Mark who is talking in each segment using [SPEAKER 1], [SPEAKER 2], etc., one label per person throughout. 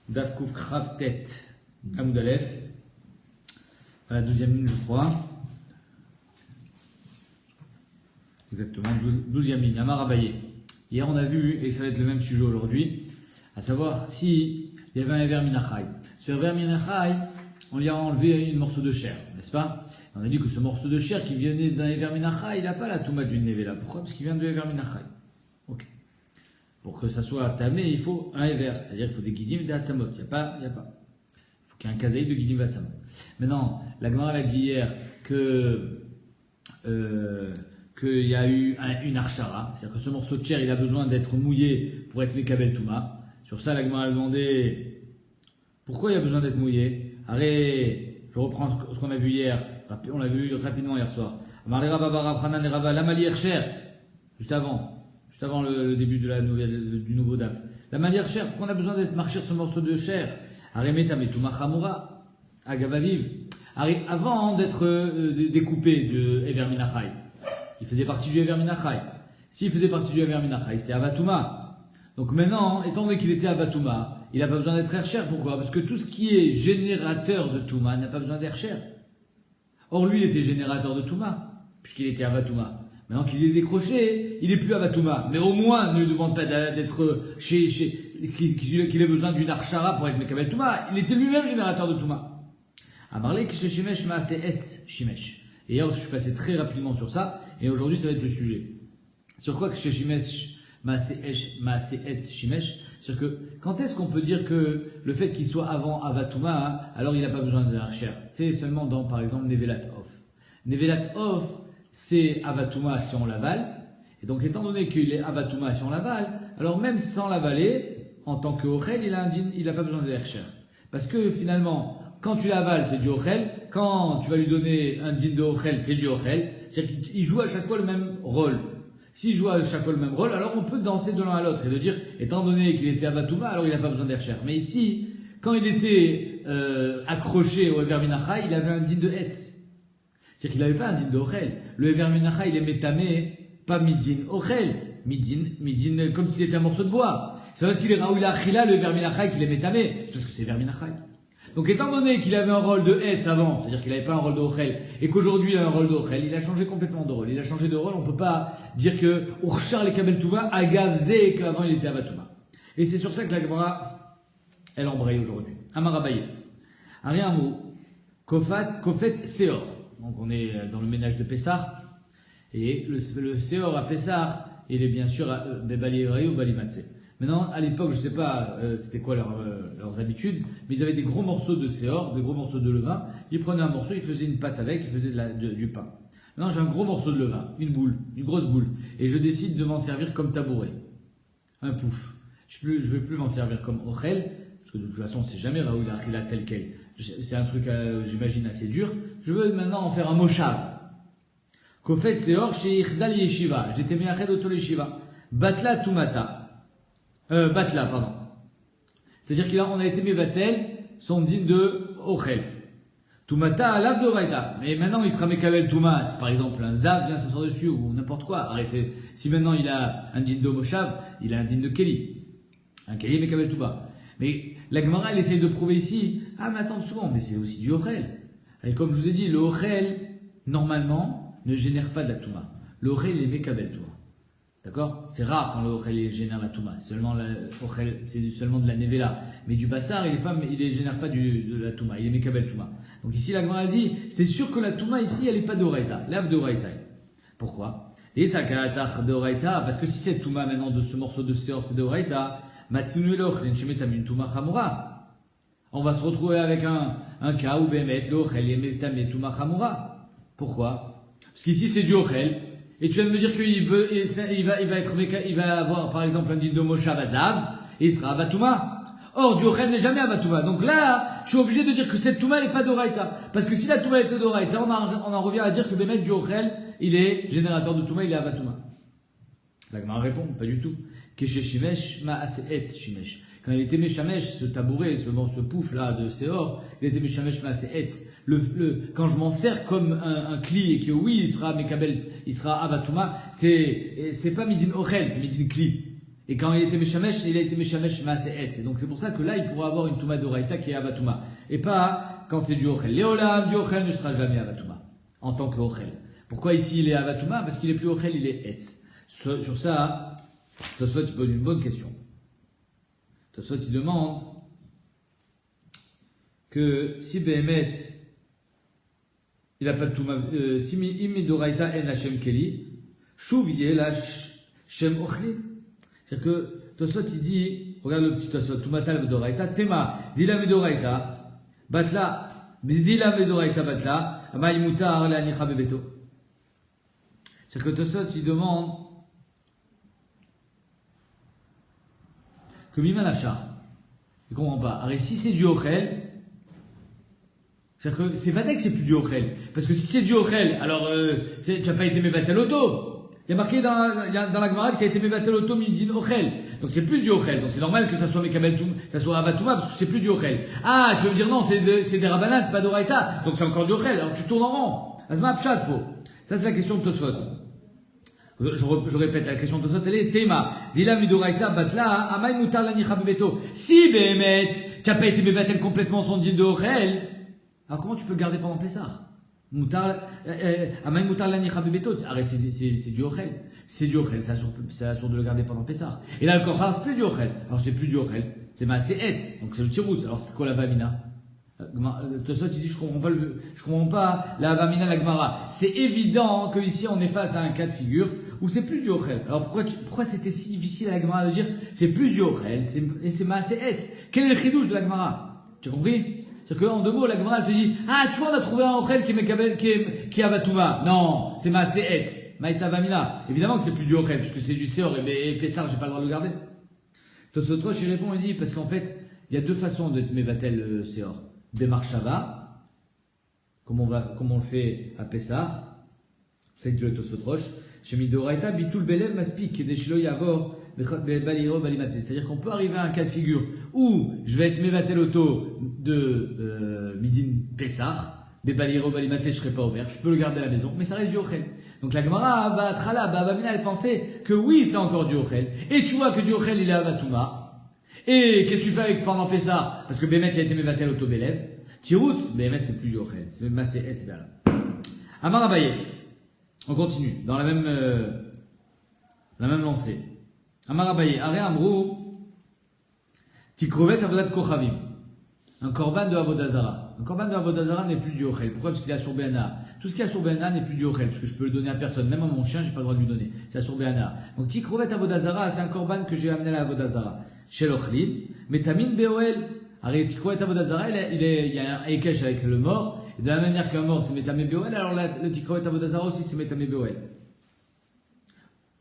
[SPEAKER 1] Daf Kouf Krav Tet Amoud Aleph, à la 12e ligne, je crois. Exactement, 12e ligne, Amar Abaye. Hier, on a vu, et ça va être le même sujet aujourd'hui, à savoir si il y avait un Ever Minachai. Ce Ever Minachai, on lui a enlevé un morceau de chair, n'est-ce pas? On a dit que ce morceau de chair qui venait d'un Ever Minachai, il n'a pas la Touma d'une Nevela. Pourquoi? Parce qu'il vient de Ever Minachai. Ok. Pour que ça soit tamé, il faut un Ever, c'est-à-dire qu'il faut des Gidim et des Hatzamot. Il n'y a pas. Il faut qu'il y ait un Kazaï de Gidim et Hatzamot. Maintenant, la Gemara l'a dit hier qu'il y a eu une archara, c'est-à-dire que ce morceau de chair, il a besoin d'être mouillé pour être Mekabel Touma. Sur ça, la Gemara a demandé pourquoi il y a besoin d'être mouillé. Allez, je reprends ce qu'on a vu hier, on l'a vu rapidement hier soir. Juste avant le début de du nouveau DAF. La manière chair, pourquoi on a besoin d'être marché sur ce morceau de chair? Avant d'être découpé de Ever Minachai, il faisait partie du Ever Minachai. S'il faisait partie du Ever Minachai, c'était Avatouma. Donc maintenant, étant donné qu'il était Avatouma, il n'a pas besoin d'être Ercher. Pourquoi? Parce que tout ce qui est générateur de Touma n'a pas besoin d'Ercher. Or lui, il était générateur de Touma, puisqu'il était Avatouma. Maintenant qu'il est décroché, il n'est plus Avatouma. Mais au moins, ne lui demande pas d'être qu'il ait besoin d'une Archara pour être Mekabel Touma. Il était lui-même générateur de Touma. Amarle Kishe Shimesh Maase Etz Shimesh. Et hier, je suis passé très rapidement sur ça, et aujourd'hui, ça va être le sujet. Sur quoi Kishe Shimesh Maase Etz Shimesh? C'est-à-dire que, quand est-ce qu'on peut dire que le fait qu'il soit avant Avatouma, alors il n'a pas besoin de Archer? C'est seulement dans, par exemple, Nevelat Off. Nevelat Off, c'est Avatouma si on l'avale. Et donc, étant donné qu'il est Avatouma si on l'avale, alors même sans l'avaler, en tant que Ochel, il n'a pas besoin de l'Ercher. Parce que finalement, quand tu l'avales, c'est du Ochel. Quand tu vas lui donner un din de Ochel, c'est du Ochel. C'est-à-dire qu'il joue à chaque fois le même rôle. S'il joue à chaque fois le même rôle, alors on peut danser de l'un à l'autre et de dire, étant donné qu'il était Avatouma, alors il n'a pas besoin d'Ercher. Mais ici, quand il était accroché au Ever Minachai, il avait un din de Hetz. C'est-à-dire qu'il n'avait pas un din de Ochel. Le Ever Minachai, il est métamé, pas midin Ochel. Midin, comme si c'était un morceau de bois. C'est parce qu'il est Raoul Achila, le Ever Minachai, qu'il est métamé. C'est parce que c'est Ever Minachai. Donc, étant donné qu'il avait un rôle de Hetz avant, c'est-à-dire qu'il n'avait pas un rôle de Ochel, et qu'aujourd'hui il a un rôle de Ochel, il a changé complètement de rôle. Il a changé de rôle, on ne peut pas dire que Urchar le Kabel Touma a gavzé qu'avant il était Avatouma. Et c'est sur ça que la Gemara, elle embraye aujourd'hui. Amar Abaye. Ariamu, Kofet Seor. Donc on est dans le ménage de Pessah, et le Seor à Pessah, il est bien sûr Bebali Euraï ou Balimatse. Maintenant, à l'époque, je ne sais pas c'était quoi leurs habitudes, mais ils avaient des gros morceaux de Seor, des gros morceaux de levain. Ils prenaient un morceau, ils faisaient une pâte avec, ils faisaient du pain. Maintenant, j'ai un gros morceau de levain, une grosse boule, et je décide de m'en servir comme tabouret. Un pouf. Je ne vais plus m'en servir comme Ochel, parce que de toute façon, c'est jamais Raoul Achila tel quel. C'est un truc, j'imagine, assez dur. Je veux maintenant en faire un moshav. Kofet Seor chez Ichdal Yeshiva. J'étais me'ached otol Yeshiva. Batla Tumata. Batla, pardon. C'est-à-dire qu'on a été mevatel, son din de Ochel. Tumata alav doraita. Mais maintenant, il sera mekabel Touma. Si par exemple, un zav vient s'asseoir dessus, ou n'importe quoi. Alors, si maintenant il a un din de moshav, il a un din de Keli. Un Keli mekabel Touma. Mais la Gemara, elle essaye de prouver ici, mais attends souvent, mais c'est aussi du Ochel. Et comme je vous ai dit, le Ochel, normalement, ne génère pas de la Touma. Le Ochel, il est Mekabel Touma. D'accord? C'est rare quand le Ochel génère la Touma. C'est seulement de la Nevela. Mais du Bassar, il ne génère pas de la Touma. Il est Mekabel Touma. Donc ici, la Gemara dit, c'est sûr que la Touma ici, elle n'est pas d'Oraita. L'Av d'Oraita. Pourquoi? Et ça, d'Oraita, parce que si cette Touma maintenant de ce morceau de Seor, c'est d'Oraita, on va se retrouver avec un cas où Bémet, l'Ochel, est métamé Touma Chamura. Pourquoi? Parce qu'ici c'est du Ochel, et tu viens de me dire qu'il va avoir par exemple un din de Moshav Azav, et il sera Avatouma. Or, du Ochel n'est jamais Avatouma. Donc là, je suis obligé de dire que cette Touma n'est pas d'Oraita. Parce que si la Touma était d'Oraita, on en revient à dire que Bémet du Ochel, il est générateur de Touma, il est Avatouma. La Gemara répond, pas du tout. Keshe Shimesh Maase Etz Shimesh. Quand il était Meshamesh, ce tabouret, ce pouf là de Seor, il était Meshamesh Maase Etz. Quand je m'en sers comme un kli et que oui, il sera Mekabel, il sera Avatouma, c'est pas Midin Ochel, c'est Midin Kli. Et quand il était Meshamesh, il a été Meshamesh Maase Etz. Et donc c'est pour ça que là, il pourra avoir une Touma d'Oraita qui est Avatuma. Et pas quand c'est du Ochel. Léolam, du Ochel ne sera jamais Avatuma. En tant que Ochel. Pourquoi ici il est Avatuma? Parce qu'il est plus Ochel, il est Etz. Sur ça, Tosfot il pose une bonne question. Tosfot il demande que si Behemet il n'a pas de Touma, si Imi d'Oraita en Hashem Keli, Shuv la Shem Ochli. C'est-à-dire que Tosfot il dit, regarde le petit Tosfot, Tumatal Doraita, Tema, Dila Doraita, Batla, Dila Doraita Batla, Amaïmutar la Nicha Bebeto. C'est-à-dire que Tosfot il demande que Miman Afshar, il ne comprend pas. Alors si c'est du Ochel, c'est-à-dire que c'est Vadek c'est plus du Ochel. Parce que si c'est du Ochel, alors tu n'as pas été Mevatel Auto. Il y a marqué dans la Gemara que tu as été Mevatel Auto Midin Ochel. Donc c'est plus du Ochel. Donc c'est normal que ça soit Mekabel Toum, ça soit Avatuma, parce que c'est plus du Ochel. Ah, tu veux me dire non, c'est des Rabbanan, c'est pas d'Oraita. Donc c'est encore du Ochel. Alors tu tournes en rond. Azma Pshat po. Ça c'est la question de Tosfot. Je répète, la question de Tosfot, elle est Tema. Dila Midoraita Batla, Amay Mutar Lanicha Bebeto. Si Behemet, tu n'as pas été Mevatel complètement son din de Ochel, alors comment tu peux le garder pendant Pessah? Amay Mutar Lanicha Bebeto. Arrête, c'est du Ochel. C'est du Ochel, c'est assure de le garder pendant Pessah. Et là, le Kochar, c'est plus du Ochel. Alors c'est plus du Ochel. C'est Maaseh Etz. Donc c'est le Tirouz. Alors c'est quoi la Vamina? Tosfot il dit je comprends pas la Avamina la Gemara. C'est évident que ici on est face à un cas de figure où c'est plus du Ochel. Alors pourquoi c'était si difficile à la Gemara de dire c'est plus du Ochel et c'est Maaseh Etz? Quel est le chidouche de la Gemara? Tu as compris? C'est-à-dire qu'en deux mots la Gemara elle te dit ah tu vois on a trouvé un Ochel qui est Avatuma. Non, c'est Maaseh Etz. Maïta Avamina. Évidemment que c'est plus du Ochel puisque c'est du Seor et Pessar j'ai pas le droit de le garder. Tosfot il répond il dit parce qu'en fait il y a deux façons d'être Mevatel Seor. Bemarshava, comme on le fait à Pessah, c'est que tu le Tosfot Roche, chez Midoraita, Bitul Belev Maspik, des Shilo Yavor, Baliro Balimate. C'est-à-dire qu'on peut arriver à un cas de figure où je vais être Mevatel Auto de Midin Pessah, Baliro Balimate, je ne serai pas ouvert, je peux le garder à la maison, mais ça reste du Ochel. Donc la Gemara, Bavamina, elle pensait que oui, c'est encore du Ochel. Et tu vois que du Ochel, il est à Vatuma. Et qu'est-ce que tu fais avec pendant Pessah? Parce que Bémet a été Mevatel Auto Belev. Tirout, Bémet c'est plus du Ochel. C'est Maaseh Etz Be'ala. Amar Abaye. On continue. Dans la même lancée. Amar Abaye. Are Amrou. Tikrovet Avodat Kochavim. Un korban de Avodazara. Un korban de Avodazara n'est plus du Ochel. Pourquoi? Parce qu'il est sur BNA. Tout ce qu'il y a sur BNA n'est plus du Ochel. Parce que je peux le donner à personne. Même à mon chien, j'ai pas le droit de lui donner. C'est sur BNA. Donc Tikrovet Avodazara, c'est un korban que j'ai amené à Avodazara. Chez l'Ochlin, mais Tamin Beoel, arrête, tu crois que Avodazara, il y a un Ekesh avec le mort, et de la manière qu'un mort c'est Metame Beoel, alors le Tikroet Avodazara aussi c'est Metame Beoel.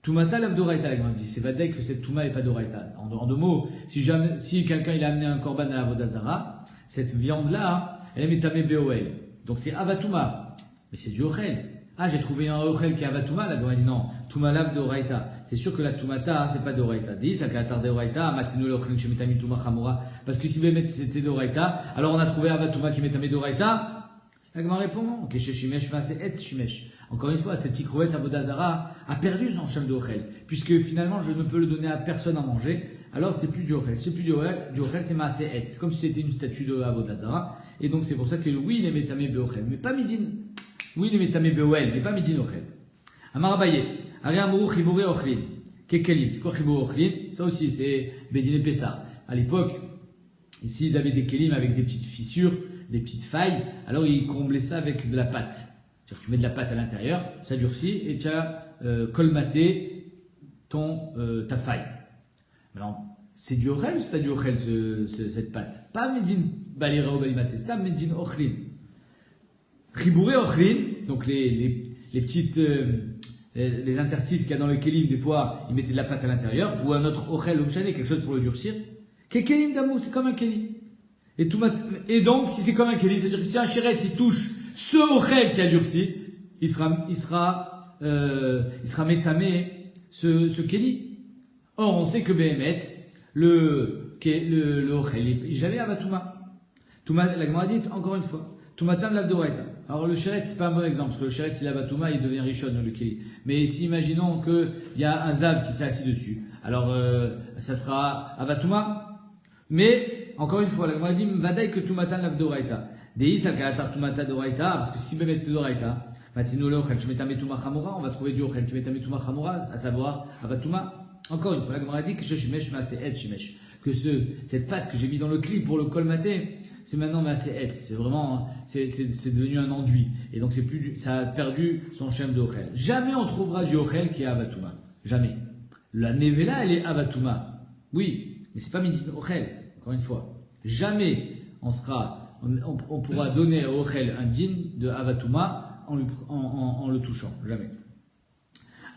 [SPEAKER 1] Tumata l'Avdoraita, la dit, c'est Vadek que cette Touma n'est pas d'Oraita. En deux mots, si quelqu'un il a amené un korban à Avodazara, cette viande-là, elle est Metame Beoel. Donc c'est Avatuma, mais c'est du Ochel. Ah, j'ai trouvé un Ochel qui est Avatuma, la dit non, Touma l'Avdoraita. C'est sûr que la Tumata, c'est pas d'Oraita. Dis, ça qu'à d'Oraita, Masinu l'Ochlin Shemitami Tuma Chamura. Parce que si Bémet c'était d'Oraita, alors on a trouvé Avatuma qui metame d'Oraita. La Gemara répond non. Ok, chez Shimesh, c'est Etz Shimesh. Encore une fois, cette Tikroet Avodazara a perdu son Shem d'Ochel. Puisque finalement, je ne peux le donner à personne à manger. Alors c'est plus du Ochel. C'est plus du Ochel, c'est Maaseh Etz. C'est comme si c'était une statue de Avodazara. Et donc c'est pour ça que oui, il est metame Beochel. Mais pas Midin. Oui, il est metame Beoel, mais pas Midin Ochel. Amar Abaye. Ariamou Chibouré Ochlin. Kekelim. C'est quoi Chibouré Ochlin? Ça aussi, c'est Bédine Pessah. À l'époque, ici, ils avaient des kelim avec des petites fissures, des petites failles. Alors, ils comblaient ça avec de la pâte. C'est-à-dire que tu mets de la pâte à l'intérieur, ça durcit, et tu as colmaté ta faille. Alors, c'est du Ochel ou c'est pas du Ochel, cette pâte? Pas Médine Balira ou Balimat, c'est ça, Médine Ochlin. Chibouré Ochlin, donc les petites... les interstices qu'il y a dans le kelim, des fois, ils mettaient de la pâte à l'intérieur, ou un autre ochel ou quelque chose pour le durcir. Kekelim damou, c'est comme un kelim. Et donc, si c'est comme un kelim, c'est-à-dire que si un chéret, s'il touche ce ochel qui a durci, il sera métamé, ce kelim. Or, on sait que Behemet, le ochel, il n'est jamais à Vatuma. La Gemara dit, encore une fois, Tumatam l'Avdoraita. Alors le chéret, c'est pas un bon exemple, parce que le chéret, s'il a Vatuma, il devient Rishon, le Keli. Mais si imaginons qu'il y a un Zav qui s'est assis dessus, alors ça sera Avatuma. Mais, encore une fois, la Gemara dit, Vadaï que Tumatan lav doraita. Dei salkalatar Tumata doraita, parce que si Bémet c'est doraita, Matino le Ochel, Shmetame Tuma Chamura, on va trouver du Ochel qui metame Tuma Chamura, à savoir Avatuma. Encore une fois, la Gemara dit que Shimesh Maase Et Shimesh. Que cette pâte que j'ai mis dans le clip pour le colmater, c'est maintenant Maase Et. C'est vraiment, c'est devenu un enduit. Et donc ça a perdu son shem de Ochel. Jamais on trouvera du Ochel qui est Avatuma. Jamais. La Nevela, elle est Avatuma. Oui, mais c'est pas Midin Ochel. Encore une fois. Jamais on pourra donner à Ochel un din de Avatuma en le touchant. Jamais.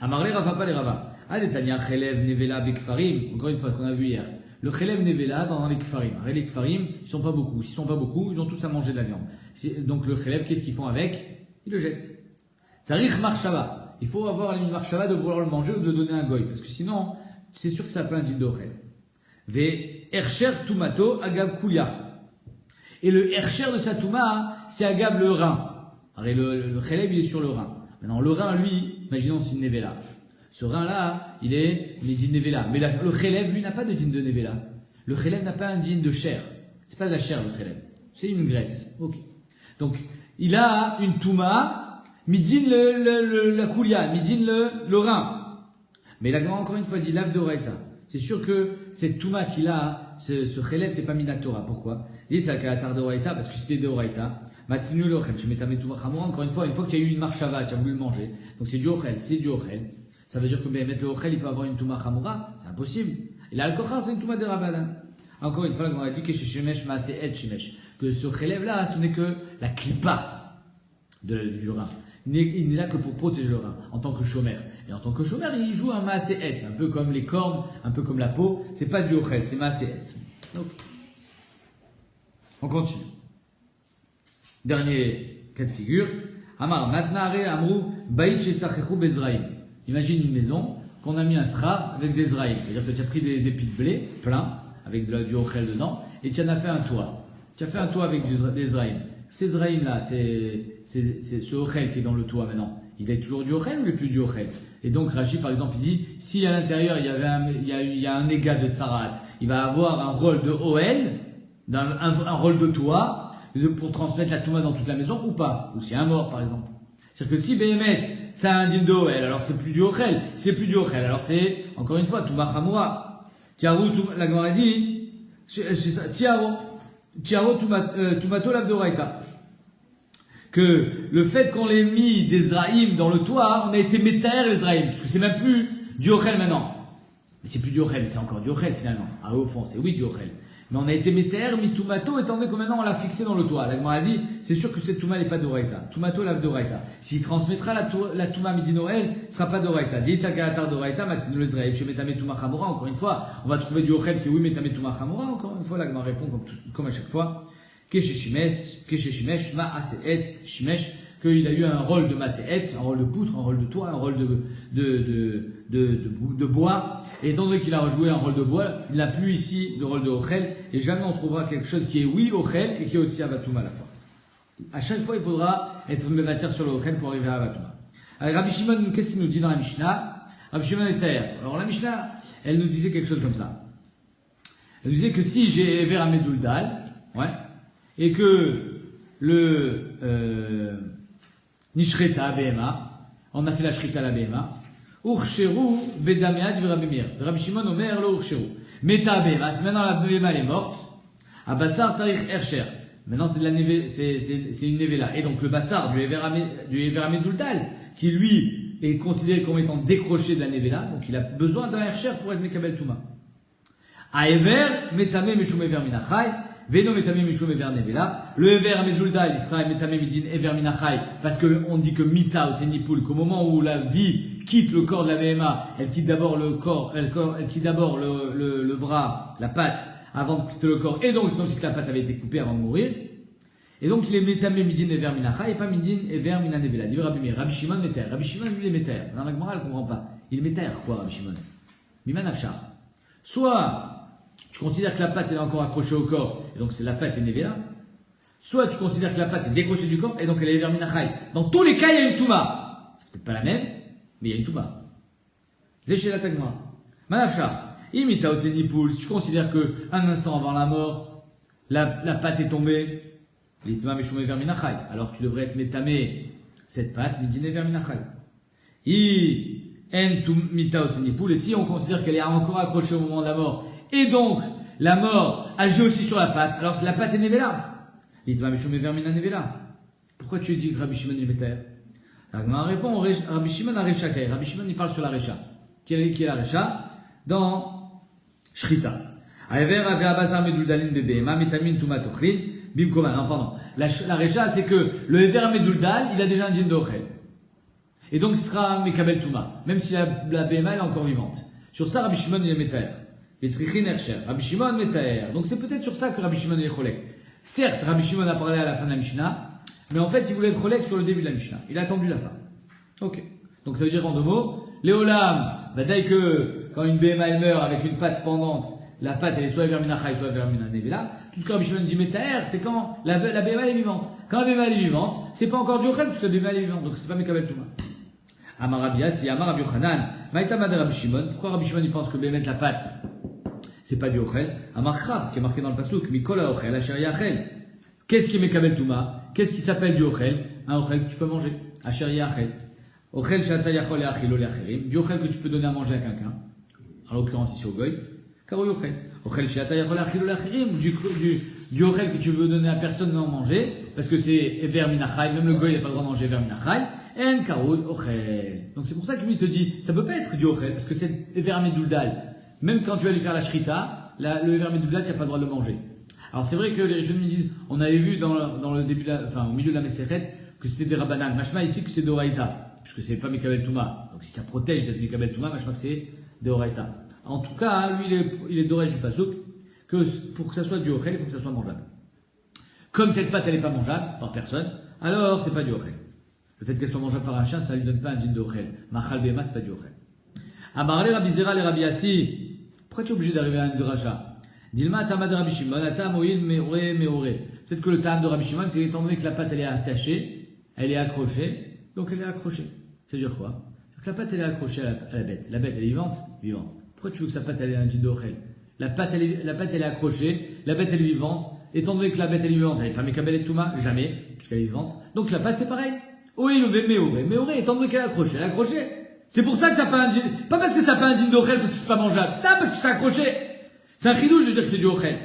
[SPEAKER 1] Amarle Rava les Rava. Adetania Chelev Nevela Bekfarim. Encore une fois, ce qu'on a vu hier. Le Chelev Nevela dans les Kfarim. Les Kfarim, ils sont pas beaucoup. S'ils sont pas beaucoup, ils ont tous à manger de la viande. Donc le Chelev, qu'est-ce qu'ils font avec? Ils le jettent. Tsarich Marshava. Il faut avoir une Marshava de vouloir le manger ou de le donner à un goy. Parce que sinon, c'est sûr que ça peut un din d'Ochel. Ve Ercher Tumato Agav Kuya. Et le Ercher de sa Touma, c'est Agav le rein. Alors, le Chelev, il est sur le rein. Maintenant, le rein, lui, imaginons c'est une Nevela. Ce rein-là, il est din Nevela. Mais le Chelev, lui, n'a pas de din de Nevela. Le Chelev n'a pas un din de chair. C'est pas de la chair, le Chelev. C'est une graisse. Ok. Donc, il a une Touma, midin la Kulia, midin le rein. Mais la Gemara, encore une fois, dit Lav Doraita. C'est sûr que cette Touma qu'il a, ce Chelev, c'est pas Minatora. Pourquoi? Il dit ça Kalatar Doraita, parce que c'était Doraita. Matinu l'Ochel, je m'étais Touma Chamura. Encore une fois qu'il y a eu une marshava, tu as voulu le manger. Donc c'est du Ochel, c'est du Ochel. Ça veut dire que mettre le Ochel, il peut avoir une Touma Chamura. C'est impossible. Et là, le Kochar, c'est une Touma de Rabbanan. Encore une fois, on a dit que chez Shemesh, Maase Et Shemesh. Que ce Chelev là, ce n'est que la clipa du rein. Il n'est là que pour protéger le rein, en tant que chômeur. Et en tant que chômeur, il joue un Maase Et. C'est un peu comme les cornes, un peu comme la peau. C'est pas du Ochel, c'est Maase Et. Donc, on continue. Dernier cas de figure. Amar, Matnare, Amrou, Baït Shesachechu Bezraïm. Imagine une maison qu'on a mis un sra avec des zraïm. C'est-à-dire que tu as pris des épis de blé, plein, avec du Ochel dedans, et tu en as fait un toit. Tu as fait un toit avec des zraïm. Ces zraïm là, c'est ce Ochel qui est dans le toit maintenant. Il est toujours du Ochel ou il n'est plus du Ochel? Et donc Rashi par exemple il dit, si à l'intérieur il y a un éga de Tsarat, il va avoir un rôle de Oel, un rôle de toit, pour transmettre la Touma dans toute la maison ou pas. Ou si un mort par exemple. C'est-à-dire que si Béhémet, ça a un din de Oel, alors c'est plus du Ochel. C'est plus du Ochel, alors c'est, encore une fois, Touma Chamura. Tiaro, la Gemara dit, Tiaro Tumato Lavdoraita. Que le fait qu'on ait mis des Zraïm dans le toit, on a été métaire les Zraïm. Parce que c'est même plus du Ochel maintenant. Mais c'est plus du Ochel, mais c'est encore du Ochel finalement. Ah, au fond, c'est oui du Ochel. Mais on a été méter, mi Tumato, étant donné que maintenant on l'a fixé dans le toit. La Gemara a dit, c'est sûr que cette Touma n'est pas d'Oraita. Tumato lave d'Oraita. S'il transmettra la Touma midi Noël, ce sera pas d'Oraita. Disa Kalatar d'Oraita, Matinu l'Ezraël, chez Metame Touma Chamura. Encore une fois, on va trouver du Ochel qui est oui, Metame Touma Chamura. Encore une fois, la Gemara répond comme à chaque fois. Keshe Shimesh, Maase Et, Shimesh, qu'il a eu un rôle de Maase Et, un rôle de poutre, un rôle de toit, un rôle de bois. Et étant donné qu'il a joué un rôle de bois, il n'a plus ici de rôle de Ochel, et jamais on trouvera quelque chose qui est oui Ochel et qui est aussi Avatouma à la fois. À chaque fois, il faudra être une matière sur le Ochel pour arriver à Avatouma. Alors Rabbi Shimon, qu'est-ce qu'il nous dit dans la Mishnah? Rabbi Shimon est tailleur. Alors la Mishnah, elle nous disait quelque chose comme ça. Elle nous disait que si j'ai Ever Ameduldal, ouais, et que le Nishreta Behema, on a fait la Shrita la Behema, Urcheru Bedamea du Rabbi Meir. Rabbi Shimon Omer le Urcheru. Meta Behema, c'est maintenant la Behema elle est morte. À Bassar Tsarich Ercher. Maintenant c'est une Nevela. Et donc le Bassar du Ever Ameduldal, qui lui est considéré comme étant décroché de la Nevela, donc il a besoin d'un Ercher pour être Mekabel Touma. A Ever, Metame Meshum Ever Minachai. Veno Metame Mishum Ever Nevela. Le Ever Ameduldal, il sera Metame Midin Ever Minachai, parce qu'on dit que Mita, c'est Nipoul, qu'au moment où la vie quitte le corps de la BMA, elle quitte d'abord le corps, elle quitte d'abord le bras, la patte, avant de quitter le corps, et donc c'est comme si la patte avait été coupée avant de mourir. Et donc il est Metame Midin Ever Minachai, et pas Midin Ever Mina Nevela. Dit Rabbi Meir, Rabbi Shimon Meter. Rabbi Shimon, lui, il est Meter. Dans la Gemara, elle ne comprend pas. Il est Meter, quoi, Rabbi Shimon? Miman Afshar. Soit, tu considères que la patte est encore accrochée au corps, et donc c'est la patte est Nevela. Soit tu considères que la patte est décrochée du corps, et donc elle est Ever Minachai. Dans tous les cas, il y a une Touma. C'est peut-être pas la même, mais il y a une Touma. Zéché la Tagma. Manafshar. Imita osenipoul. Si tu considères que un instant avant la mort, la pâte est tombée, l'itma meshumé verminachai. Alors tu devrais être métamé cette pâte, midine verminachai. I en tu mita osenipoul. Et si on considère qu'elle est encore accrochée au moment de la mort, et donc la mort agit aussi sur la pâte, alors la pâte est nevela. L'itma meshumé vermina nevela. Pourquoi tu dis que Rabbi Shimon est métaire? L'agma répond, Rabbi Shimon a Recha. Rabbi Shimon il parle sur la Recha. Qui est la Recha? Dans Shrita. Aever ave abazar meduldalin bebehema metamin tumat ochlin bimkoman. Non, pardon. La Recha, c'est que le Ever meduldal, il a déjà un din de ochel. Et donc il sera mekabel tuma, même si la behema est encore vivante. Sur ça, Rabbi Shimon il est métaire. Vetzrichin ercher. Rabbi Shimon métaire. Donc c'est peut-être sur ça que Rabbi Shimon est cholek. Certes, Rabbi Shimon a parlé à la fin de la Mishnah, mais en fait, il voulait être relègue sur le début de la Mishnah. Il a attendu la fin. Ok. Donc ça veut dire en deux mots, Léolam, dès que quand une BMA elle meurt avec une patte pendante, la patte elle est soit verminachai, soit verminanevela, tout ce que Rabbi Shimon dit métaer, c'est quand la BMA est vivante. Quand la BMA elle est vivante, c'est pas encore du ochel, puisque la BMA elle est vivante, donc c'est pas Mekabel Touma. Amar Rabbi Yassi, Amar Rabbi Yochanan, Maïtamad Rabbi Shimon, pourquoi Rabbi Shimon il pense que BMA la patte, c'est pas du ochel? Amar Kra, parce qu'il est marqué dans le pasuk, Mikol ochel, Asher Yachel. Qu'est-ce qui est Mekabel Touma? Qu'est-ce qui s'appelle du ochel? Un ochel que tu peux manger. Asher Yachel. Ochel shata yachol leachilo leacherim. Du ochel que tu peux donner à manger à quelqu'un. En l'occurrence ici au goy. Karo ochel. Ochel shata yachol leachilo leacherim. Du ochel que tu veux donner à personne sans manger. Parce que c'est Ever Minachai. Même le goy n'a pas le droit de manger Ever Minachai. En karo ochel. Donc c'est pour ça que lui te dit, ça peut pas être du ochel. Parce que c'est Ever Meduldal. Même quand tu vas lui faire la shrita, le Ever Meduldal, tu n'as pas le droit de le manger. Alors c'est vrai que les jeunes me disent, on avait vu dans le début, au milieu de la Meseret, que c'était des Rabbanan. Machma ici que c'est d'Oraïta, puisque c'est pas Mekabel Touma. Donc si ça protège d'être Mekabel Touma, machma que c'est d'Oraïta. En tout cas, lui il est d'Oraïta du Pasuk, que pour que ça soit du Ochel, il faut que ça soit mangeable. Comme cette pâte elle n'est pas mangeable par personne, alors c'est pas du Ochel. Le fait qu'elle soit mangeable par un chien, ça lui donne pas un din de Ochel. Machal Bema, c'est pas du Ochel. Amarle Rabbi Zera le Rabbi Yassi. Pourquoi tu es obligé d'arriver à une dracha? Dilma tamad Rabbi Shimon, atam oil meore. Peut-être que le tam de Rabbi Shimon, c'est étant donné que la pâte elle est attachée, elle est accrochée, donc elle est accrochée. C'est-à-dire quoi? Donc la pâte elle est accrochée à la bête. La bête elle est vivante? Vivante. Pourquoi tu veux que sa pâte elle ait un din d'ochel? La pâte elle est accrochée, la bête elle est vivante. Étant donné que la bête elle est vivante, elle n'est pas mekabel et touma, jamais, puisqu'elle est vivante. Donc la pâte c'est pareil. Oil meore, étant donné qu'elle est accrochée, elle est accrochée. C'est pour ça que ça n'a pas un din, pas parce que ça n'a pas un din d'ochel parce que c'est pas mangeable, c'est parce que c'est accroché. C'est un chidouche de dire que c'est du ochel.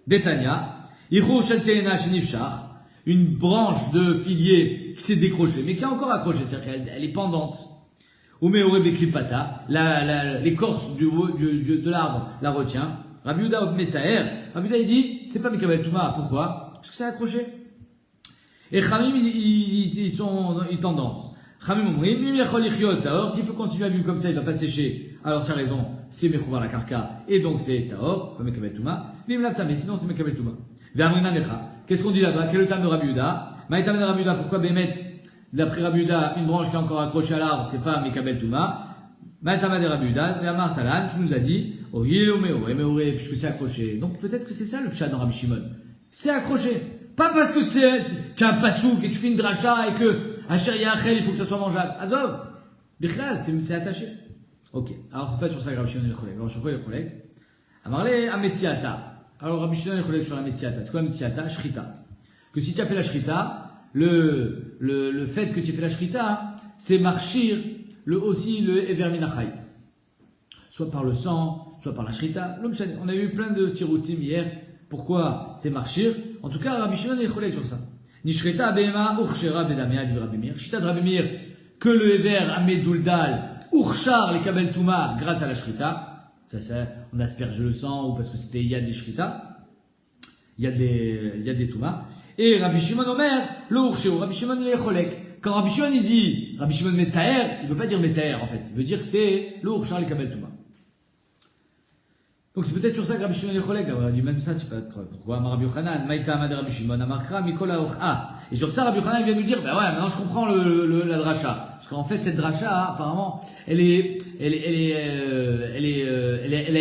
[SPEAKER 1] Détania, une branche de figuier qui s'est décrochée, mais qui est encore accrochée, c'est-à-dire qu'elle est pendante. L'écorce de l'arbre la retient. Rabbi Yehuda Metaher, Rabbi Yehuda il dit, c'est pas Mekabel Touma. Pourquoi? Parce que c'est accroché. Et Chamim, ils tendance. Chamim Omrim, Taor, s'il peut continuer à vivre comme ça, il va pas sécher. Alors tu as raison, c'est Mechouvar la Karka, et donc c'est Taor, c'est pas Mekabel Touma. Vim Lavtame, sinon c'est Mekabel Touma. Ve'amrina Necha. Qu'est-ce qu'on dit là-bas? Quel est le tam de Rabbi Yehuda? Maïtam de Rabbi Yehuda, pourquoi Bémet, d'après Rabbi Yehuda, une branche qui est encore accrochée à l'arbre, c'est pas Mekabel Touma? Maïtam de Rabbi Yehuda, Ve'amar Talan, tu nous as dit, oh yelo meore, puisque c'est accroché. Donc peut-être que c'est ça le pshat dans Rabbi Shimon. C'est accroché. Pas parce que tu as un pasouk et tu fais une dracha et que, Asher Yachel, il faut que ça soit mangeable. Azov. Bichlal, c'est attaché. Ok. Alors c'est pas sur ça que Rabbi Shimon est le collègue. Alors sur quoi il est le collègue? Amarle Ametziata. Alors Rabbi Shimon est le collègue sur la Metziata. C'est quoi la Metziata? Shrita. Que si tu as fait la Shrita, le fait que tu aies fait la Shrita, c'est marchir aussi le Ever Minachai. Soit par le sang, soit par la Shrita. On a eu plein de tiroutim hier. Pourquoi c'est marchir? En tout cas, Rabbi Shimon est le collègue sur ça. Nishreta Behema Urshera Bedamea dit Rabbi Meir. Shita de Rabbi Meir, que le Ever Ameduldal Urshar les Kabel Touma grâce à la Shrita. Ça, on asperge le sang ou parce que c'était Yad des Shrita. Yad des Touma. Et Rabbi Shimon Omer, le Ursheu. Rabbi Shimon il est cholek. Quand Rabbi Shimon il dit, Rabbi Shimon Metaher, il ne veut pas dire Metaher en fait. Il veut dire que c'est le Urshar les Kabel Touma. Donc c'est peut-être sur ça que Rabbi Shimon est collègue. On a dit même ça, tu peux pas être preuve. Pourquoi? Rabbi Yochanan, Maïta Amad Rabbi Shimon, Amarkra, Mikola Ah. Et sur ça, Rabbi Yochanan vient nous dire, ben ouais, maintenant je comprends la dracha. Parce qu'en fait, cette dracha, apparemment, elle a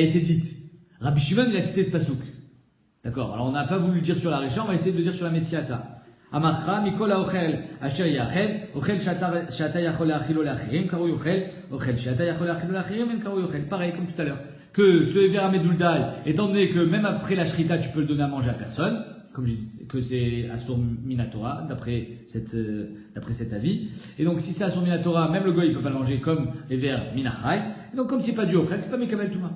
[SPEAKER 1] été dite. Rabbi Shimon, il a cité ce pasouk. D'accord. Alors on n'a pas voulu le dire sur la Recha, on va essayer de le dire sur la Metziata. Amarkra, Mikola Ochel, Asher Yachel, Ochel Shata Yachol Achilo Lachirim, Karo Yochel, Ochel Shata Yachol Achilo Lachirim, En Karo Yochel. Pareil, comme tout à l'heure. que ce Ever Ameduldal, étant donné que même après la Shrita, tu peux le donner à manger à personne, comme je dis, que c'est Asur Minatora, d'après cet avis. Et donc, si c'est Asur Minatora, même le goy, il peut pas le manger comme Ever Minachai. Et donc, comme c'est pas du Ochel, c'est pas Mekabel Touma.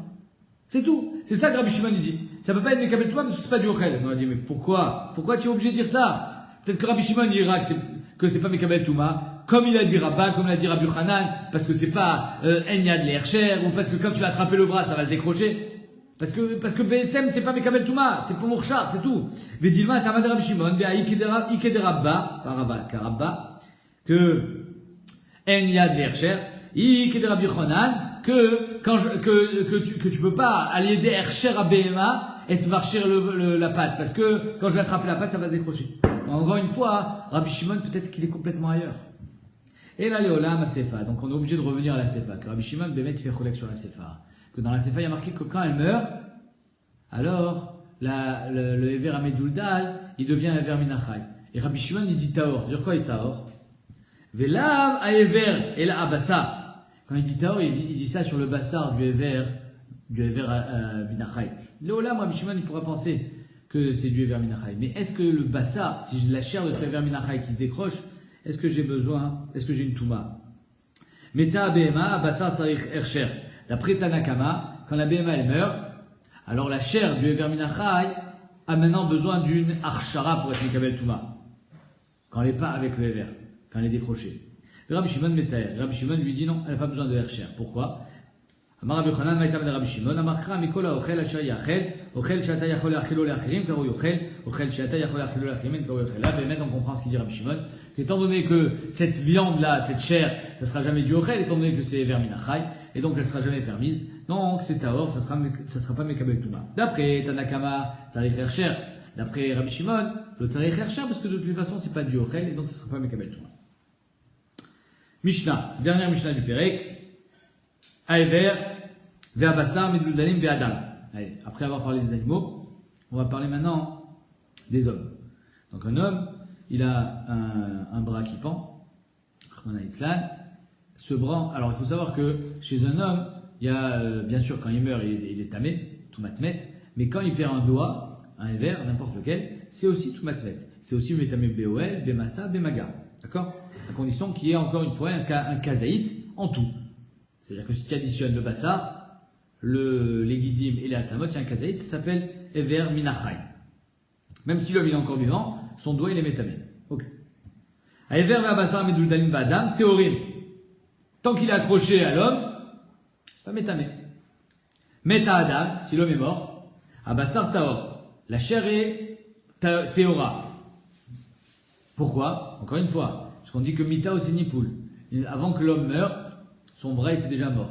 [SPEAKER 1] C'est tout. C'est ça que Rabbi Shimon dit. Ça peut pas être Mekabel Touma parce que c'est pas du Ochel. On a dit, mais pourquoi? Pourquoi tu es obligé de dire ça? Peut-être que Rabbi Shimon dira que c'est pas Mekabel Touma, comme il a dit Rabba, comme l'a dit Rabbi Hanan, parce que c'est pas Enyad Lehercher, ou parce que quand tu vas attraper le bras, ça va se décrocher. Parce que BSM, c'est pas Mekabel Touma, c'est pour Mourchar, c'est tout. Vedilma, Tamad Rabbi Shimon, Ikede Rabba, par Rabba, car Rabba, que Enyad Lehercher, Ikede Rabbi Hanan, que tu peux pas aller aider Hercher à BMA et te marcher la patte, parce que quand je vais attraper la patte, ça va se décrocher. Encore une fois, Rabbi Shimon, peut-être qu'il est complètement ailleurs. Et là, Léolam, à Sefa. Donc, on est obligé de revenir à la Sefa. Que Rabbi Shimon, Bémet, il fait cholek sur la Sefa. Que dans la Sefa, il y a marqué que quand elle meurt, alors, le Ever Ameduldal, il devient un Ever Minachai. Et Rabbi Shimon, il dit Taor. C'est-à-dire quoi, il Taor? Velav a Ever, et là, à Bassar. Quand il dit Taor, il dit ça sur le Bassar du Ever Minachai. Léolam, Rabbi Shimon, il pourra penser que c'est du Ever Minachai. Mais est-ce que le Bassar, si j'ai la chair de ce Ever Minachai qui se décroche, est-ce que j'ai une Touma? Meta Behema, Bassar Tsarich Hercher. D'après Tanakama, quand la Behema elle meurt, alors la chair du Ever Minachai a maintenant besoin d'une Archara pour être Mekabel Touma. Quand elle n'est pas avec le Ever, quand elle est décrochée. Rabbi Shimon Metaer. Rabbi Shimon lui dit non, elle n'a pas besoin de Hercher. Pourquoi? Amar Rabbi Yochanan Maïtam de Rabbi Shimon, Amar Kra Mikola Ochel Asher Yachel, Ochel Shata Yachol Achilo Leachirim, Karo Yochel, Ochel Shata Yachol Achilo Leachirim, Karo Yochel. Là, on comprend ce qu'il dit Rabbi Shimon. Étant donné que cette viande-là, cette chair, ça sera jamais du Ochel, étant donné que c'est Ever Minachai, et donc elle sera jamais permise, donc c'est Taor, ça sera pas Mekabel Touma. D'après Tanakama, Tzarich Hercher, d'après Rabbi Shimon, le Tzarich Hercher, parce que de toute façon c'est pas du Ochel, et donc ça sera pas Mekabel Touma. Mishnah, dernière Mishnah du Perek, Aever, Ve'abassar, Meduldalim, Ve'adam. Allez, après avoir parlé des animaux, on va parler maintenant des hommes. Donc un homme, il a un bras qui pend, Rahman Islam. Ce bras, alors il faut savoir que chez un homme, il y a, bien sûr, quand il meurt, il est tamé, tout matmet, mais quand il perd un doigt, un verre, n'importe lequel, c'est aussi tout matmet. C'est aussi métamé BOL, Bemassa, Bemaga. D'accord? À condition qu'il y ait encore une fois un kazaït en tout. C'est-à-dire que si tu additionnes le bassar, les guidim et les hatzamot, il y a un kazaït, ça s'appelle Ever Minachai. Même si l'homme il est encore vivant, son doigt il est métamé. Ok. Ever Ve'abassar Meduldalim Ba'adam, théorim. Tant qu'il est accroché à l'homme, c'est pas métamé. Meta Adam, si l'homme est mort, Abassar Taor. La chair est Théora. Pourquoi? Encore une fois, parce qu'on dit que Mita Osenipoul, avant que l'homme meure, son bras était déjà mort.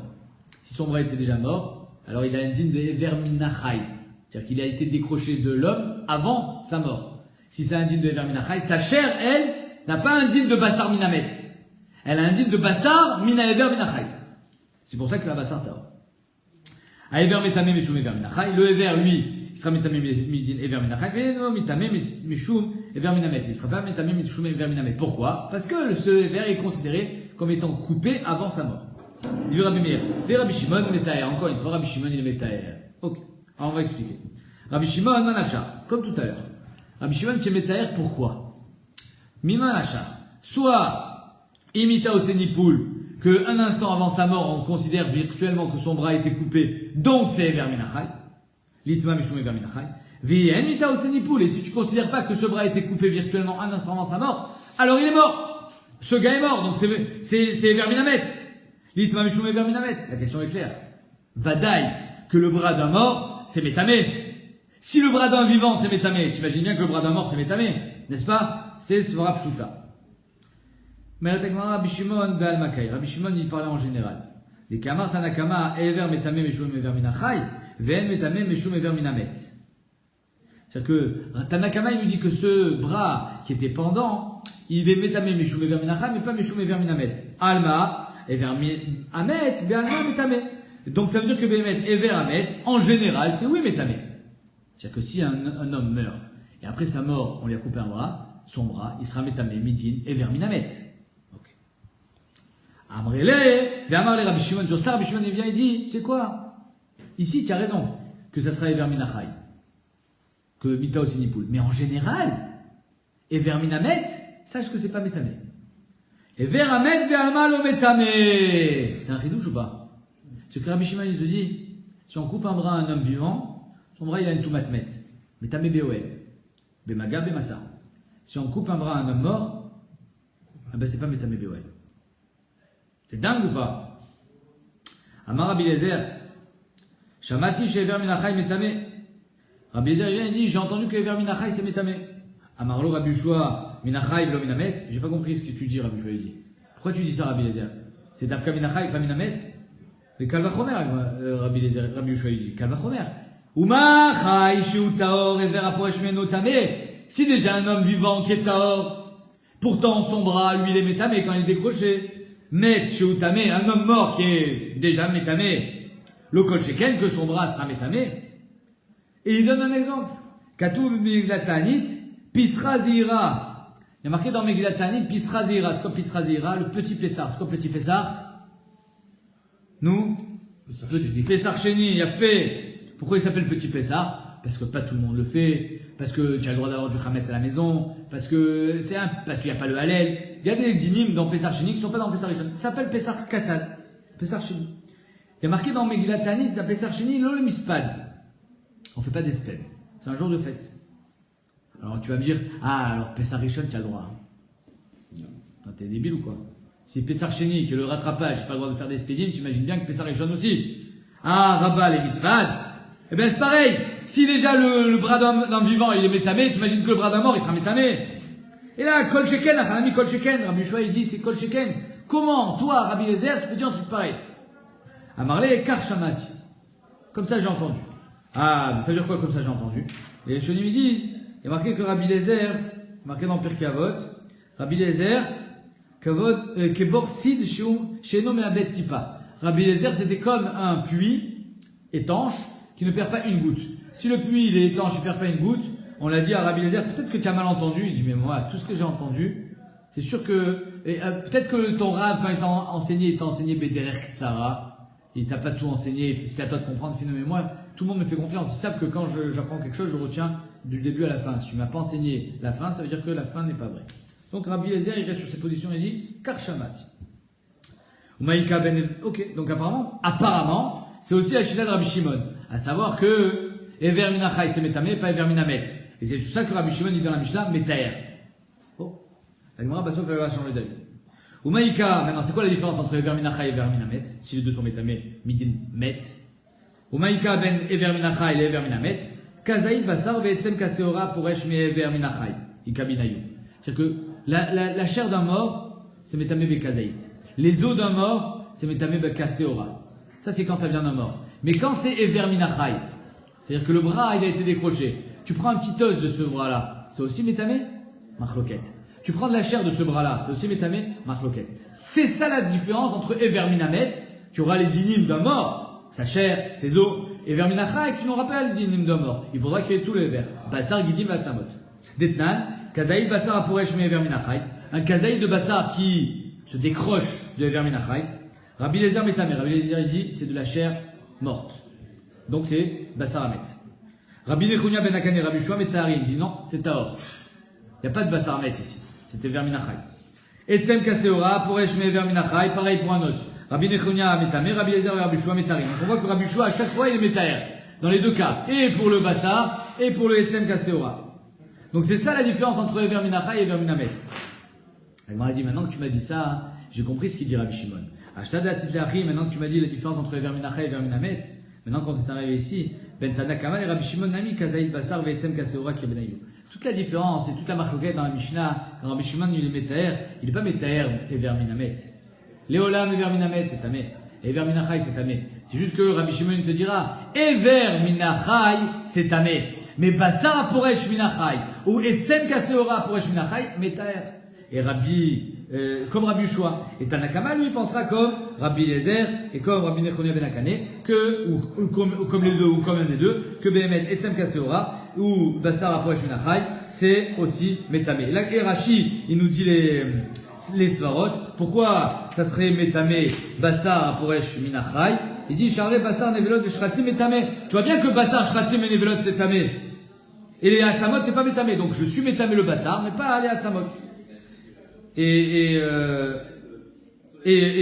[SPEAKER 1] Si son bras était déjà mort, alors il a un dîne de Ever Minachai. C'est-à-dire qu'il a été décroché de l'homme avant sa mort. Si c'est un dîne de Ever Minachai, sa chair, elle, n'a pas un dîne de Bassar Minamet. Elle a un dîne de Bassar Mina Ever Minachai. C'est pour ça qu'il a Bassar Taor. A Ever Metame Meshum Ever Minachai. Le Ever, lui, il sera Metame Midin Ever Minachai. Mais non, Metame Meshum Ever Minamet. Il ne sera pas Metame Meshum Ever Minamet. Pourquoi? Parce que ce Ever est considéré comme étant coupé avant sa mort. Du Rabbi Meir. Les Rabbi Shimon Metaer. Encore une fois, Rabbi Shimon il est Metaer. Ok. Alors on va expliquer. Rabbi Shimon Manachar. Comme tout à l'heure. Rabbi Shimon c'est Metaer. Pourquoi? Mimanachar. Soit imita Osenipoul, que un instant avant sa mort, on considère virtuellement que son bras a été coupé, donc c'est Ever Minachai. L'itma Mishum Ever Minachai. Vien imita Osenipoul. Et si tu considères pas que ce bras a été coupé virtuellement un instant avant sa mort, alors il est mort. Ce gars est mort, donc c'est Ever Minamet. L'itma Mishum Ever Minamet. La question est claire. Vadaï, que le bras d'un mort, c'est Métamé. Si le bras d'un vivant, c'est Métamé, t'imagines bien que le bras d'un mort, c'est Métamé, n'est-ce pas? C'est Svara Pshuta. Mais Rabbi Shimon Be'al Makai. Rabbi Shimon, il parlait en général. Les Kamar Tanakama, Ever Metame Meshum Ever Minachai, Ven Metame Meshum Ever Minamet. C'est-à-dire que Tanakama, il nous dit que ce bras qui était pendant, il est Metame Meshum Ever Minachai, mais pas Meshum Ever Minamet. Alma, Ever Amet, Be'alma Metame. Donc ça veut dire que Be'emet, Ever Amet, en général, c'est oui Metame. C'est-à-dire que si un homme meurt, et après sa mort, on lui a coupé un bras, son bras, il sera Metame Midin Ever Minamet. Amrele, Amar le Rabbi Shimon, sur ça, Rabbi Shimon, il vient et dit, c'est quoi? Ici, tu as raison, que ça sera Ever Minachai, que Mita aussi Nipoul. Mais en général, Ever Minamet, sache que c'est pas Metame. Ever Amet Ve'alma lo Metame. C'est un ridouche ou pas? Ce que Rabbi Shimon il te dit, si on coupe un bras à un homme vivant, son bras il a une toumatmet. Metame Beoel. Bemaga Bemassa. Si on coupe un bras à un homme mort, ah ben c'est pas Metame Beoel. C'est dingue ou pas? Amar Rabbi Eliezer, Shamati she'ever minachai metame. Rabbi Eliezer il vient et dit, j'ai entendu que ever minachai c'est metame. Amarlo Rabbi Yoshua minachai v'lo minamet. J'ai pas compris ce que tu dis, Rabbi Yoshua il dit. Pourquoi tu dis ça, Rabbi Eliezer? C'est dafka minachai pas minamet? Mais Kalvachomer, Rabbi Eliezer, Rabbi Yoshua il dit, Kalvachomer. Uma chai she'u taor ever aporesh meno tame. Si déjà un homme vivant qui est taor, pourtant son bras lui il est metame quand il est décroché. Met she'u tame, un homme mort qui est déjà metame. Le kol sheken, que son bras sera métamé. Et il donne un exemple. Katou Megillat Ta'anit, Pisra Zihira. Il y a marqué dans Megillat Ta'anit, Pisra Zihira. C'est quoi Pisra Zihira? Le petit Pessar. C'est quoi petit Pessar? Nous? Pessar Chéni, il a fait. Pourquoi il s'appelle petit Pessar? Parce que pas tout le monde le fait. Parce que tu as le droit d'avoir du Khametz à la maison. Parce que parce qu'il n'y a pas le Hallel. Il y a des dinim dans Pessar Chéni qui ne sont pas dans Pessar Rishon. Ça s'appelle Pessar Katan. Pessar Chéni. Il y a marqué dans Megillat Ta'anit, la Pessar Sheni, lo le mispad. On fait pas d'espède. C'est un jour de fête. Alors tu vas me dire, ah, alors Pessar Rishon, tu as le droit. Non. T'es débile ou quoi? Si Pessar Sheni, qui est le rattrapage, j'ai pas le droit de faire d'espédine, tu imagines bien que Pessar Rishon aussi. Ah, Rabat, les mispad. Eh bien, c'est pareil. Si déjà le bras d'un vivant, il est métamé, tu imagines que le bras d'un mort, il sera métamé. Et là, Kol Sheken, un ami Kol Sheken, Rabbi Yoshua, il dit, c'est Kol Sheken. Comment, toi, Rabbi Eliezer, tu peux dire un truc pareil? Amarle Karshamati. Comme ça j'ai entendu. Ah, mais ça veut dire quoi comme ça j'ai entendu? Et les Shonim me disent, il y a marqué que Rabbi Eliezer, marqué dans Pirkei Avot, Rabbi Eliezer, Kebor Sid Sheno Meabet Tipa. Rabbi Eliezer c'était comme un puits étanche qui ne perd pas une goutte. Si le puits il est étanche, il ne perd pas une goutte, on l'a dit à Rabbi Eliezer, peut-être que tu as mal entendu. Il dit, mais moi, tout ce que j'ai entendu, c'est sûr que, peut-être que ton Rav, quand il t'a enseigné, il t'a enseigné Bederer Ktsara. Il t'a pas tout enseigné, c'était à toi de comprendre. Mais moi, tout le monde me fait confiance. Ils savent que quand j'apprends quelque chose, je retiens du début à la fin. Si tu m'as pas enseigné la fin, ça veut dire que la fin n'est pas vraie. Donc Rabbi Eliezer, il reste sur ses positions et dit Karshamati. Umaïka ben. Ok, donc apparemment, c'est aussi la Shina de Rabbi Shimon. À savoir que Ever Minachai c'est Metame, pas Ever Minamet. Et c'est sur ça que Rabbi Shimon dit dans la Mishnah, Metaer. Bon, la Gemara Basso va changer d'avis. Umaïka, maintenant, c'est quoi la différence entre Ever Minachai et Ever Minamet? Si les deux sont Metame, Midin Met. Umaïka ben Ever Minachai et Ever Minamet. Kazaïd Basar Ve'etzem Kaseora Poresh Me Ever Minachai. Ikabinayu. C'est-à-dire que la chair d'un mort, c'est Metame Be Kazaïd. Les os d'un mort, c'est Metame Be Kaseora. Ça, c'est quand ça vient d'un mort. Mais quand c'est Ever Minachai, c'est-à-dire que le bras, il a été décroché. Tu prends un petit os de ce bras-là, c'est aussi Metame? Machloket. Tu prends de la chair de ce bras-là, c'est aussi Metame? Machloket. C'est ça la différence entre Ever Minamet, qui aura les dinim d'un mort, sa chair, ses os, et Ever Minachai, qui n'aura pas les dinim d'un mort. Il faudra qu'il y ait tous les Ever. Bassar, Gidim, Vatsamot. Detnan, Kazaïd, Bassar, Aporesh, Me Ever Minachai. Un Kazaïd de Bassar qui se décroche de Ever Minachai. Rabbi Eliezer Metame. Rabbi Eliezer, il dit, c'est de la chair morte. Donc c'est Bassar Amet. Rabbi Nechunia Ben Akane, Rabbi Shua Metaharim, dit non, c'est Taor. Il n'y a pas de Bassar Amet ici. C'était Ever Minachai. Etzem Kaseora, Poresh Me Ever Minachai, pareil pour un os. Rabbi Nechunia Metame, Rabbi Eliezer et Rabbi Shua Metaharim. Donc on voit que Rabbi Shua, à chaque fois, il est Metaher. Dans les deux cas. Et pour le Bassar, et pour le Etzem Kaseora. Donc c'est ça la différence entre Ever Minachai et Ever Minamet. Elle m'a dit, maintenant que tu m'as dit ça, j'ai compris ce qu'il dit Rabbi Shimon. Ashtad Atitlachi, maintenant que tu m'as dit la différence entre Ever Minachai et Ever Minamet, maintenant quand tu es arrivé ici, Ben Tana Kamal et Rabbi Shimon Nami, Kazaïd Bassar, Ve'etzem Kaseora, Kebenayu. Toute la différence et toute la marloquette dans la Mishnah, quand Rabbi Shimon il est Metaher, il n'est pas Metaher Ever Minamet. Léolam Ever Minamet, c'est Tamé. Ever Minachai, c'est Tamé. C'est juste que Rabbi Shimon te dira, Ever Minachai, c'est Tamé. Mais Bassar Poresh Minachai, ou Etzem Kaseora Poresh Minachai, Metaher. Et comme Rabbi Yoshua. Et Tanakama, lui, pensera comme Rabbi Eliezer et comme Rabbi Nechunia Ben Akane, ou comme les deux, ou comme un des deux, que Behemet Etzem Kaseora, ou Bassar Aporesh Minachai, c'est aussi Metame. Là, et Rashi, il nous dit les svarot. Pourquoi ça serait Metame, Bassar Aporesh Minachai? Il dit Charé, Bassar, Nevelot, Shratzim et Tamé. Tu vois bien que Bassar, Shratzim et Nevelot, c'est Tamé. Et les Hatzamot, c'est pas Métamé. Donc je suis Métamé le Bassar, mais pas les Hatzamot. Et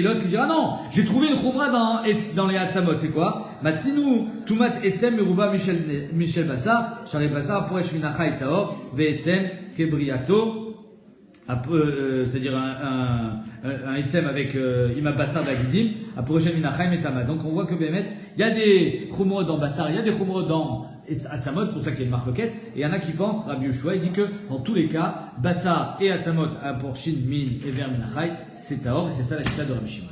[SPEAKER 1] l'autre qui dira non, j'ai trouvé une Khumra dans les Hatzamot. C'est quoi? Matsinu, Tumat Etzem, Meruba, Michel Bassar, Charé Bassar, Poresh Minachai Taor, Ve'etzem, Kebriato. C'est-à-dire un Etzem avec Ima Bassar Bagidim, à prochaine Minachaim et Tama. Donc on voit que Bémet, il y a des Khumrot dans Bassar, il y a des Khumrot dans Hatzamot, pour ça qu'il y a une marloquette, et il y en a qui pensent, Rabbi Yoshua, il dit que dans tous les cas, Bassar et Hatzamot, pour Shin, Min et Ver Minachai, c'est Taor, et c'est ça la cita de Rabbi Shimon.